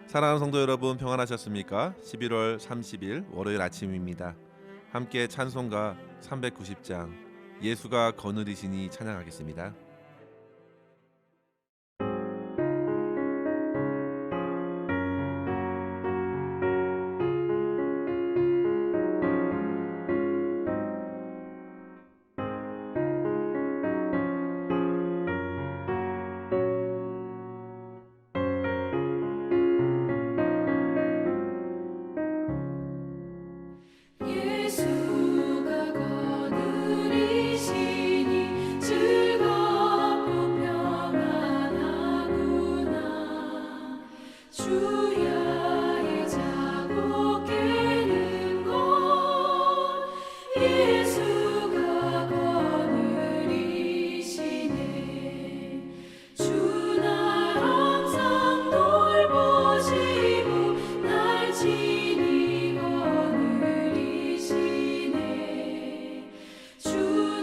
사랑하는 성도 여러분, 평안하셨습니까? 11월 30일 월요일 아침입니다. 함께 찬송가 390장 예수가 거느리시니 찬양하겠습니다. 예수가 거느리시니 즐겁고 평안하구나. 주야의 자고 깨는 것 예수가 거느리시네. 주 날 항상 돌보시고 날 지니 거느리시네. 주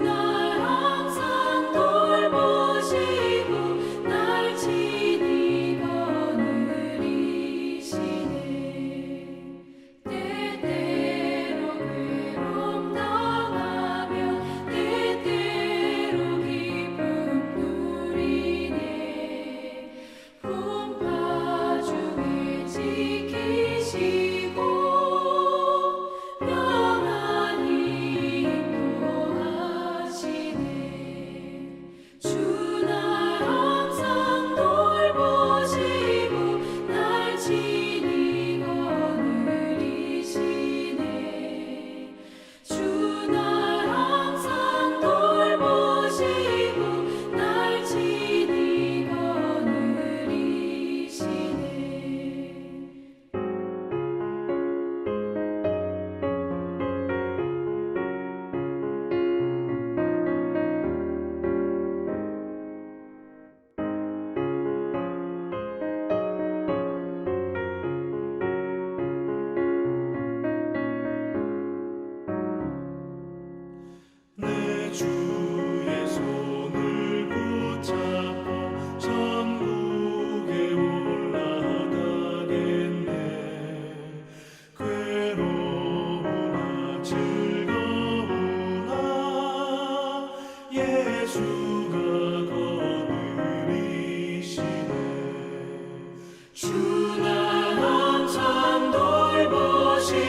날 항상 돌보시고 날 지니 거느리시네. 때때로 괴로움 당하며 때때로 기쁨 누리네. 풍파 중에 지키시고 평안히 인도하시네. 주 날 항상 돌보시고 날 지니 거느리시네. 주 날 항상 돌보시고 날 지니 거느리시네. 내 주의 손을 붙잡고 천국에 올라가겠네. 괴로우나 즐거우나 예수가 거느리시네. 주 날 항상 돌보시고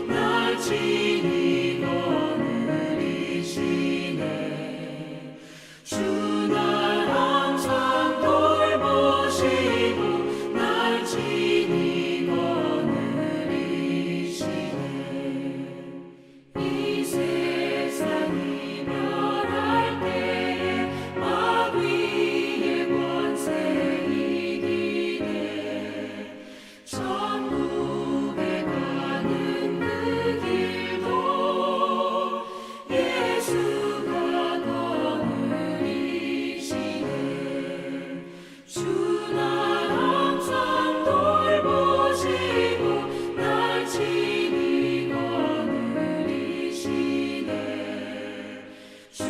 날 지니 거느리시네. 주 날 항상 돌보시고 날 지니 거느리시네. 이 세상 이별할 때에 마귀의 권세 이기네. 천국에 가는 그 길도 예수가 거느리시네. 주 날 항상 돌보시고 날 지니 거느리시네. 주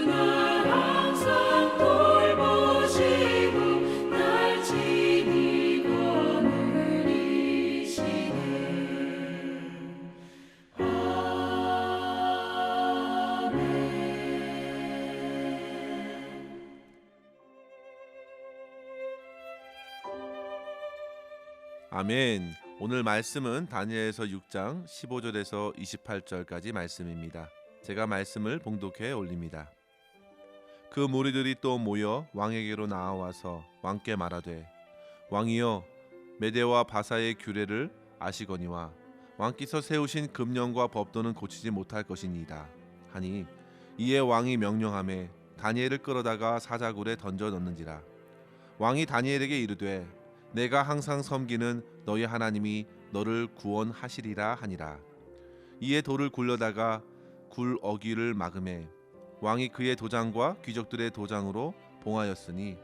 날 항상 돌보시고 날 지니 거느리시네. 아멘. 오늘 말씀은 다니엘서 6장 15절에서 28절까지 말씀입니다. 제가 말씀을 봉독해 올립니다. 그 무리들이 또 모여 왕에게로 나아와서 왕께 말하되, 왕이여, 메대와 바사의 규례를 아시거니와 왕께서 세우신 금령과 법도는 고치지 못할 것이니이다 하니, 이에 왕이 명령하매 다니엘을 끌어다가 사자굴에 던져 넣는지라. 왕이 다니엘에게 이르되, 내가 항상 섬기는 너희 하나님이 너를 구원하시리라 하니라. 이에 돌을 굴려다가 굴 어귀를 막음에 왕이 그의 도장과 귀족들의 도장으로 봉하였으니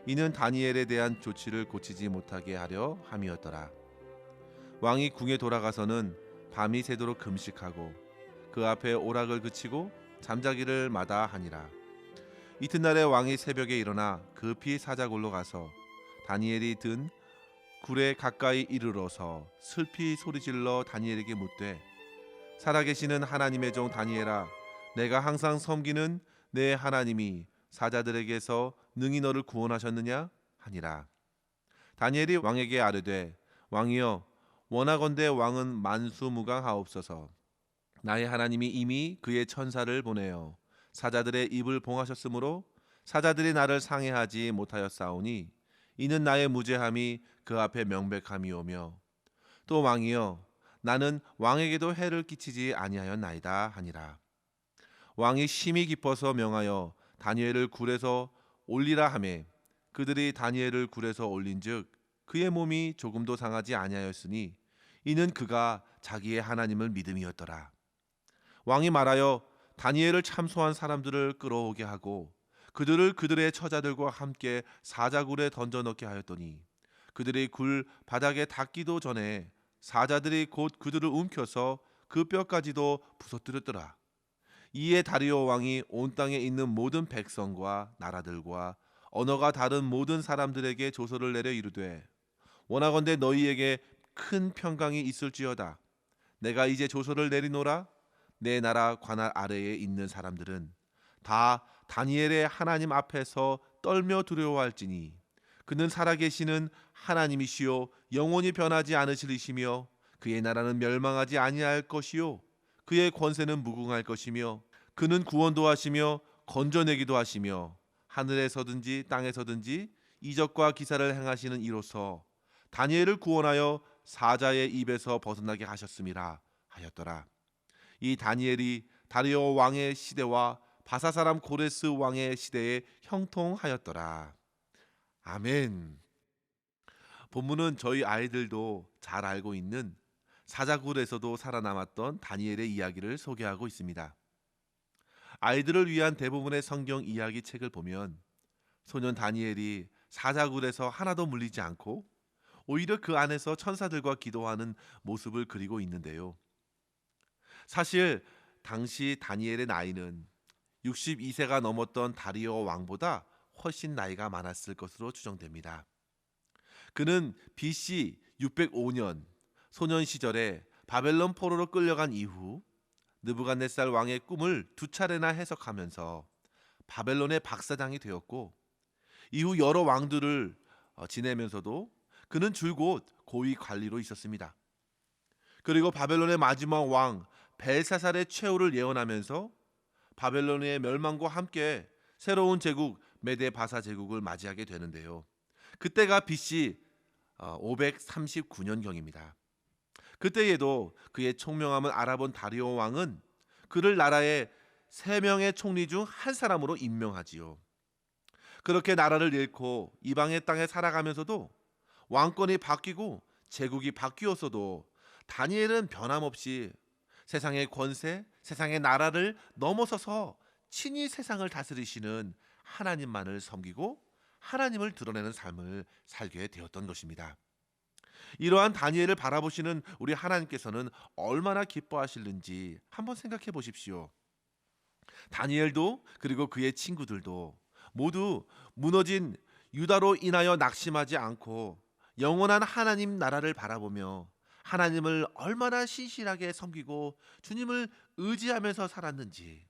이는 다니엘에 대한 조치를 고치지 못하게 하려 함이었더라. 왕이 궁에 돌아가서는 밤이 새도록 금식하고 그 앞에 오락을 그치고 잠자기를 마다하니라. 이튿날에 왕이 새벽에 일어나 급히 사자굴로 가서 다니엘이 든 굴에 가까이 이르러서 슬피 소리질러 다니엘에게 묻되, 살아계시는 하나님의 종 다니엘아, 내가 항상 섬기는 내 하나님이 사자들에게서 능히 너를 구원하셨느냐 하니라. 다니엘이 왕에게 아뢰되, 왕이여, 원하건대 왕은 만수무강하옵소서. 나의 하나님이 이미 그의 천사를 보내어 사자들의 입을 봉하셨으므로 사자들이 나를 상해하지 못하였사오니 이는 나의 무죄함이 그 앞에 명백함이오며, 또 왕이여, 나는 왕에게도 해를 끼치지 아니하였나이다 하니라. 왕이 심히 기뻐서 명하여 다니엘을 굴에서 올리라 하매 그들이 다니엘을 굴에서 올린즉 그의 몸이 조금도 상하지 아니하였으니 이는 그가 자기의 하나님을 믿음이었더라. 왕이 말하여 다니엘을 참소한 사람들을 끌어오게 하고 그들을 그들의 처자들과 함께 사자굴에 던져 넣게 하였더니 그들이 굴 바닥에 닿기도 전에 사자들이 곧 그들을 움켜서 그 뼈까지도 부서뜨렸더라. 이에 다리오 왕이 온 땅에 있는 모든 백성과 나라들과 언어가 다른 모든 사람들에게 조서를 내려 이르되, 원하건대 너희에게 큰 평강이 있을지어다. 내가 이제 조서를 내리노라. 내 나라 관할 아래에 있는 사람들은 다 다니엘의 하나님 앞에서 떨며 두려워할지니 그는 살아계시는 하나님이시요 영원히 변하지 않으시리시며 그의 나라는 멸망하지 아니할 것이요 그의 권세는 무궁할 것이며 그는 구원도 하시며 건져내기도 하시며 하늘에서든지 땅에서든지 이적과 기사를 행하시는 이로써 다니엘을 구원하여 사자의 입에서 벗어나게 하셨음이라 하였더라. 이 다니엘이 다리오 왕의 시대와 바사 사람 고레스 왕의 시대에 형통하였더라. 아멘. 본문은 저희 아이들도 잘 알고 있는 사자굴에서도 살아남았던 다니엘의 이야기를 소개하고 있습니다. 아이들을 위한 대부분의 성경 이야기 책을 보면 소년 다니엘이 사자굴에서 하나도 물리지 않고 오히려 그 안에서 천사들과 기도하는 모습을 그리고 있는데요. 사실 당시 다니엘의 나이는 62세가 넘었던 다리오 왕보다 훨씬 나이가 많았을 것으로 추정됩니다. 그는 BC 605년 소년 시절에 바벨론 포로로 끌려간 이후 느부갓네살 왕의 꿈을 2차례나 해석하면서 바벨론의 박사장이 되었고, 이후 여러 왕들을 지내면서도 그는 줄곧 고위 관리로 있었습니다. 그리고 바벨론의 마지막 왕 벨사살의 최후를 예언하면서 바벨론의 멸망과 함께 새로운 제국 메데 바사 제국을 맞이하게 되는데요. 그때가 BC 539년경입니다. 그때에도 그의 총명함을 알아본 다리오 왕은 그를 나라의 3명의 총리 중 한 사람으로 임명하지요. 그렇게 나라를 잃고 이방의 땅에 살아가면서도 왕권이 바뀌고 제국이 바뀌었어도 다니엘은 변함없이 세상의 권세, 세상의 나라를 넘어서서 친히 세상을 다스리시는 하나님만을 섬기고 하나님을 드러내는 삶을 살게 되었던 것입니다. 이러한 다니엘을 바라보시는 우리 하나님께서는 얼마나 기뻐하실는지 한번 생각해 보십시오. 다니엘도 그리고 그의 친구들도 모두 무너진 유다로 인하여 낙심하지 않고 영원한 하나님 나라를 바라보며 하나님을 얼마나 신실하게 섬기고 주님을 의지하면서 살았는지,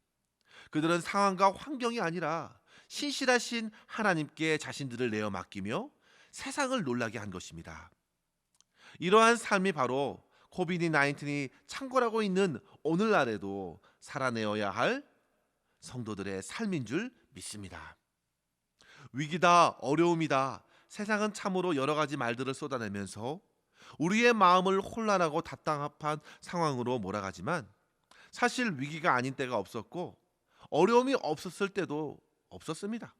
그들은 상황과 환경이 아니라 신실하신 하나님께 자신들을 내어 맡기며 세상을 놀라게 한 것입니다. 이러한 삶이 바로 코비드-19이 창궐하고 있는 오늘날에도 살아내어야 할 성도들의 삶인 줄 믿습니다. 위기다, 어려움이다, 세상은 참으로 여러 가지 말들을 쏟아내면서 우리의 마음을 혼란하고 답답한 상황으로 몰아가지만 사실 위기가 아닌 때가 없었고 어려움이 없었을 때도 없었습니다.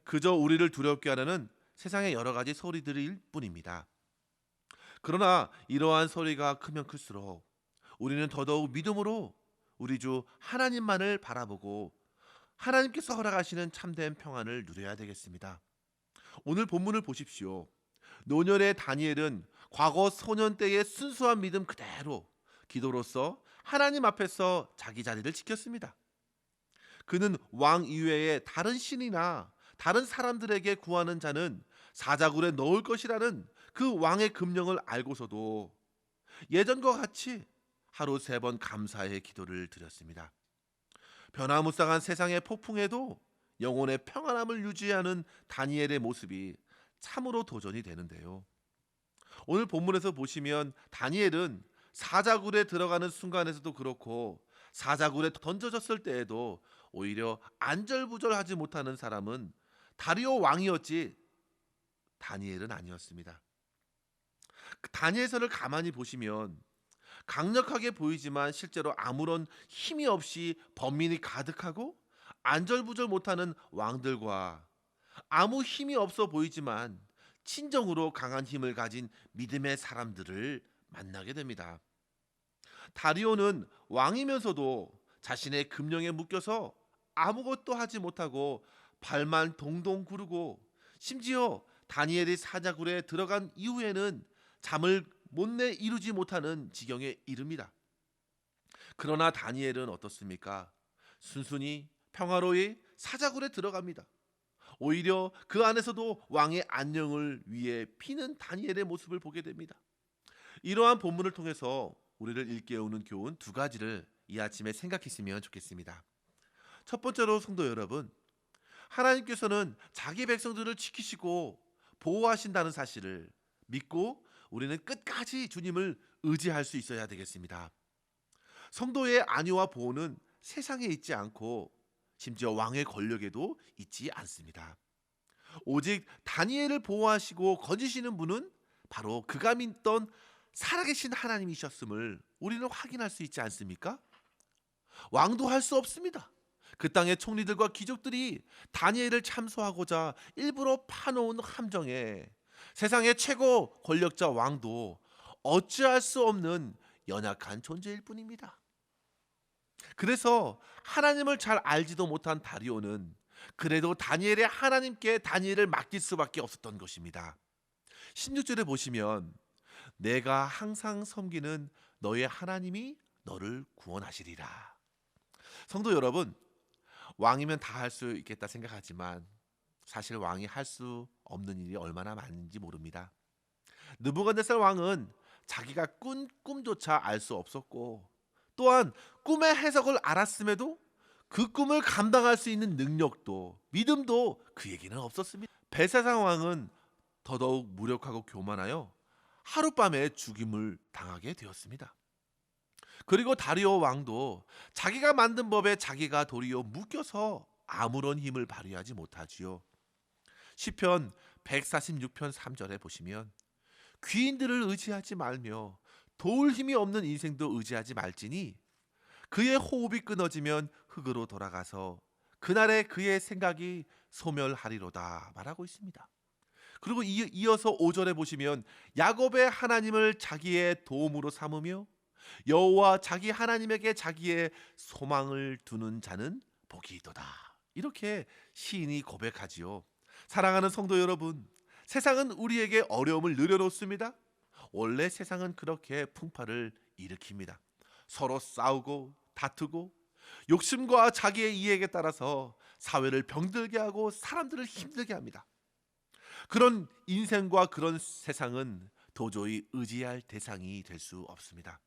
그저 우리를 두렵게 하려는 세상의 여러 가지 소리들일 뿐입니다. 그러나 이러한 소리가 크면 클수록 우리는 더더욱 믿음으로 우리 주 하나님만을 바라보고 하나님께서 허락하시는 참된 평안을 누려야 되겠습니다. 오늘 본문을 보십시오. 노년의 다니엘은 과거 소년 때의 순수한 믿음 그대로 기도로서 하나님 앞에서 자기 자리를 지켰습니다. 그는 왕 이외에 다른 신이나 다른 사람들에게 구하는 자는 사자굴에 넣을 것이라는 그 왕의 금령을 알고서도 예전과 같이 하루 3번 감사의 기도를 드렸습니다. 변화무쌍한 세상의 폭풍에도 영혼의 평안함을 유지하는 다니엘의 모습이 참으로 도전이 되는데요. 오늘 본문에서 보시면 다니엘은 사자굴에 들어가는 순간에서도 그렇고 사자굴에 던져졌을 때에도 오히려 안절부절하지 못하는 사람은 다리오 왕이었지 다니엘은 아니었습니다. 다니엘서를 가만히 보시면 강력하게 보이지만 실제로 아무런 힘이 없이 번민이 가득하고 안절부절 못하는 왕들과 아무 힘이 없어 보이지만 친정으로 강한 힘을 가진 믿음의 사람들을 만나게 됩니다. 다리오는 왕이면서도 자신의 금령에 묶여서 아무것도 하지 못하고 발만 동동 구르고 심지어 다니엘이 사자굴에 들어간 이후에는 잠을 못내 이루지 못하는 지경에 이릅니다. 그러나 다니엘은 어떻습니까? 순순히 평화로이 사자굴에 들어갑니다. 오히려 그 안에서도 왕의 안녕을 위해 피는 다니엘의 모습을 보게 됩니다. 이러한 본문을 통해서 우리를 일깨우는 교훈 2가지를 이 아침에 생각했으면 좋겠습니다. 첫 번째로 성도 여러분, 하나님께서는 자기 백성들을 지키시고 보호하신다는 사실을 믿고 우리는 끝까지 주님을 의지할 수 있어야 되겠습니다. 성도의 안위와 보호는 세상에 있지 않고 심지어 왕의 권력에도 있지 않습니다. 오직 다니엘을 보호하시고 건지시는 분은 바로 그가 믿던 살아계신 하나님이셨음을 우리는 확인할 수 있지 않습니까? 왕도 할 수 없습니다. 그 땅의 총리들과 귀족들이 다니엘을 참소하고자 일부러 파놓은 함정에 세상의 최고 권력자 왕도 어찌할 수 없는 연약한 존재일 뿐입니다. 그래서 하나님을 잘 알지도 못한 다리오는 그래도 다니엘의 하나님께 다니엘을 맡길 수밖에 없었던 것입니다. 16절에 보시면 내가 항상 섬기는 너의 하나님이 너를 구원하시리라. 성도 여러분, 왕이면 다 할 수 있겠다 생각하지만 사실 왕이 할 수 없는 일이 얼마나 많은지 모릅니다. 느부갓네살 왕은 자기가 꾼 꿈조차 알 수 없었고 또한 꿈의 해석을 알았음에도 그 꿈을 감당할 수 있는 능력도 믿음도 그에게는 없었습니다. 벨사상 왕은 더더욱 무력하고 교만하여 하룻밤에 죽임을 당하게 되었습니다. 그리고 다리오 왕도 자기가 만든 법에 자기가 도리어 묶여서 아무런 힘을 발휘하지 못하지요. 시편 146편 3절에 보시면 귀인들을 의지하지 말며 도울 힘이 없는 인생도 의지하지 말지니 그의 호흡이 끊어지면 흙으로 돌아가서 그날에 그의 생각이 소멸하리로다 말하고 있습니다. 그리고 이어서 5절에 보시면 야곱의 하나님을 자기의 도움으로 삼으며 여호와 자기 하나님에게 자기의 소망을 두는 자는 복이 있도다. 이렇게 시인이 고백하지요. 사랑하는 성도 여러분, 세상은 우리에게 어려움을 늘여놓습니다. 원래 세상은 그렇게 풍파를 일으킵니다. 서로 싸우고 다투고 욕심과 자기의 이익에 따라서 사회를 병들게 하고 사람들을 힘들게 합니다. 그런 인생과 그런 세상은 도저히 의지할 대상이 될 수 없습니다.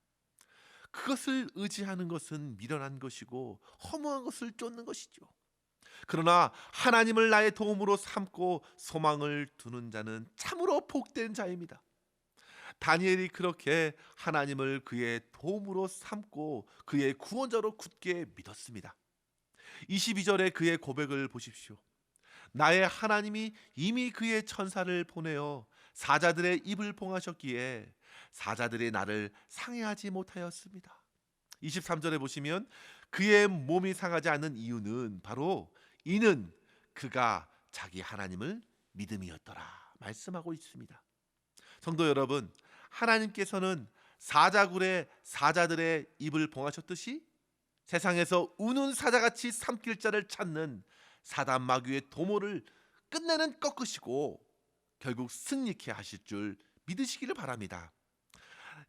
그것을 의지하는 것은 미련한 것이고 허무한 것을 쫓는 것이죠. 그러나 하나님을 나의 도움으로 삼고 소망을 두는 자는 참으로 복된 자입니다. 다니엘이 그렇게 하나님을 그의 도움으로 삼고 그의 구원자로 굳게 믿었습니다. 22절에 그의 고백을 보십시오. 나의 하나님이 이미 그의 천사를 보내어 사자들의 입을 봉하셨기에 사자들이 나를 상해하지 못하였습니다. 23절에 보시면 그의 몸이 상하지 않는 이유는 바로 이는 그가 자기 하나님을 믿음이었더라 말씀하고 있습니다. 성도 여러분, 하나님께서는 사자굴에 사자들의 입을 봉하셨듯이 세상에서 우는 사자같이 삼킬 자를 찾는 사단 마귀의 도모를 끝내는 꺾으시고 결국 승리케 하실 줄 믿으시기를 바랍니다.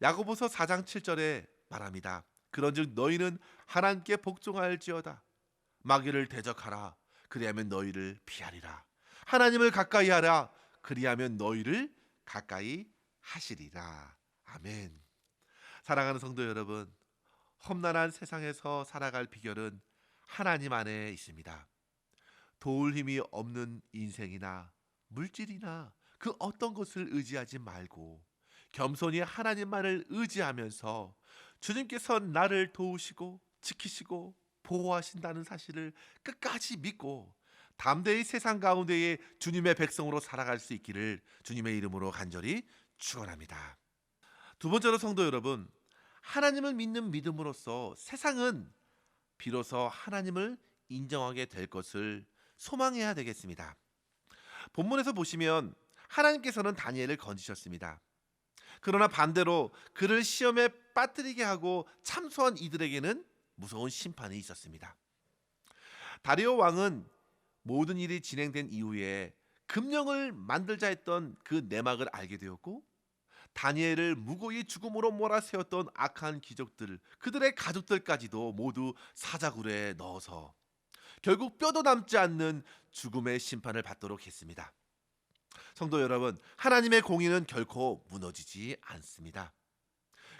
야고보서 4장 7절에 말합니다. 그런즉 너희는 하나님께 복종할지어다. 마귀를 대적하라. 그리하면 너희를 피하리라. 하나님을 가까이 하라. 그리하면 너희를 가까이 하시리라. 아멘. 사랑하는 성도 여러분, 험난한 세상에서 살아갈 비결은 하나님 안에 있습니다. 도울 힘이 없는 인생이나 물질이나 그 어떤 것을 의지하지 말고 겸손히 하나님만을 의지하면서 주님께서 나를 도우시고 지키시고 보호하신다는 사실을 끝까지 믿고 담대히 세상 가운데에 주님의 백성으로 살아갈 수 있기를 주님의 이름으로 간절히 축원합니다. 두 번째로 성도 여러분, 하나님을 믿는 믿음으로써 세상은 비로소 하나님을 인정하게 될 것을 소망해야 되겠습니다. 본문에서 보시면 하나님께서는 다니엘을 건지셨습니다. 그러나 반대로 그를 시험에 빠뜨리게 하고 참소한 이들에게는 무서운 심판이 있었습니다. 다리오 왕은 모든 일이 진행된 이후에 금령을 만들자 했던 그 내막을 알게 되었고, 다니엘을 무고히 죽음으로 몰아세웠던 악한 귀족들, 그들의 가족들까지도 모두 사자굴에 넣어서 결국 뼈도 남지 않는 죽음의 심판을 받도록 했습니다. 성도 여러분, 하나님의 공의는 결코 무너지지 않습니다.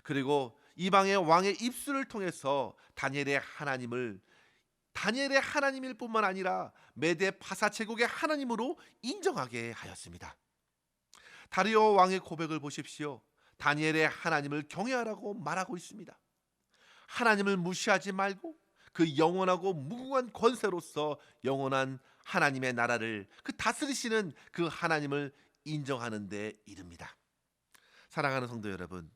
그리고 이방의 왕의 입술을 통해서 다니엘의 하나님일 뿐만 아니라 메대 파사 제국의 하나님으로 인정하게 하였습니다. 다리오 왕의 고백을 보십시오. 다니엘의 하나님을 경외하라고 말하고 있습니다. 하나님을 무시하지 말고 그 영원하고 무궁한 권세로서 영원한 하나님의 나라를 그 다스리시는 그 하나님을 인정하는 데 이릅니다. 사랑하는 성도 여러분,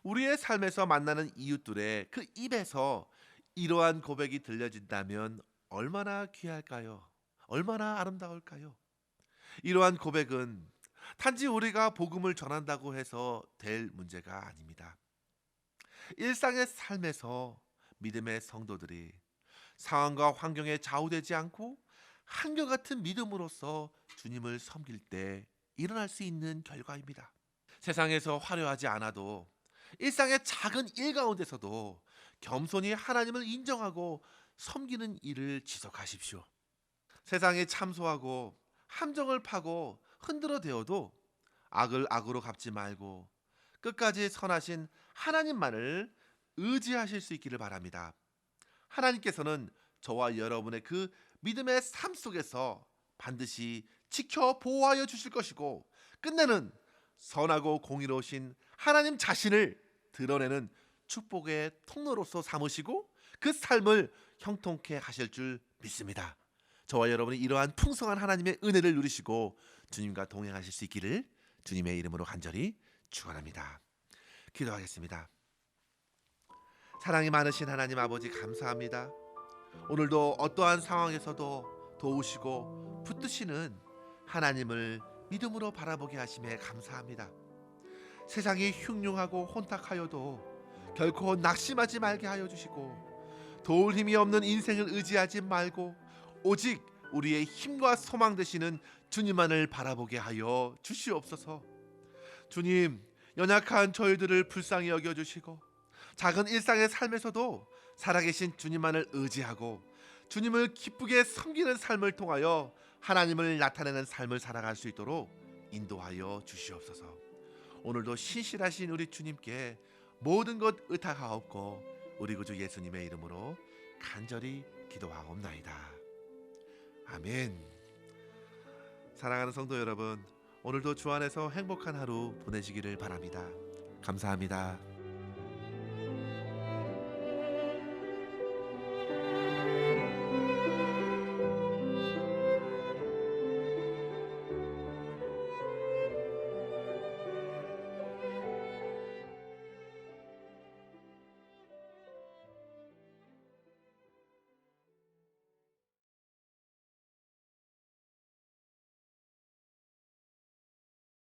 우리의 삶에서 만나는 이웃들의 그 입에서 이러한 고백이 들려진다면 얼마나 귀할까요? 얼마나 아름다울까요? 이러한 고백은 단지 우리가 복음을 전한다고 해서 될 문제가 아닙니다. 일상의 삶에서 믿음의 성도들이 상황과 환경에 좌우되지 않고 한결같은 믿음으로써 주님을 섬길 때 일어날 수 있는 결과입니다. 세상에서 화려하지 않아도 일상의 작은 일 가운데서도 겸손히 하나님을 인정하고 섬기는 일을 지속하십시오. 세상에 참소하고 함정을 파고 흔들어 대어도 악을 악으로 갚지 말고 끝까지 선하신 하나님만을 의지하실 수 있기를 바랍니다. 하나님께서는 저와 여러분의 그 믿음의 삶 속에서 반드시 지켜 보호하여 주실 것이고, 끝내는 선하고 공의로우신 하나님 자신을 드러내는 축복의 통로로서 삼으시고 그 삶을 형통케 하실 줄 믿습니다. 저와 여러분이 이러한 풍성한 하나님의 은혜를 누리시고 주님과 동행하실 수 있기를 주님의 이름으로 간절히 축원합니다. 기도하겠습니다. 사랑이 많으신 하나님 아버지, 감사합니다. 오늘도 어떠한 상황에서도 도우시고 붙드시는 하나님을 믿음으로 바라보게 하심에 감사합니다. 세상이 흉흉하고 혼탁하여도 결코 낙심하지 말게 하여 주시고, 도울 힘이 없는 인생을 의지하지 말고 오직 우리의 힘과 소망 되시는 주님만을 바라보게 하여 주시옵소서. 주님, 연약한 저희들을 불쌍히 여겨주시고 작은 일상의 삶에서도 살아계신 주님만을 의지하고 주님을 기쁘게 섬기는 삶을 통하여 하나님을 나타내는 삶을 살아갈 수 있도록 인도하여 주시옵소서. 오늘도 신실하신 우리 주님께 모든 것 의탁하옵고 우리 구주 예수님의 이름으로 간절히 기도하옵나이다. 아멘. 사랑하는 성도 여러분, 오늘도 주 안에서 행복한 하루 보내시기를 바랍니다. 감사합니다.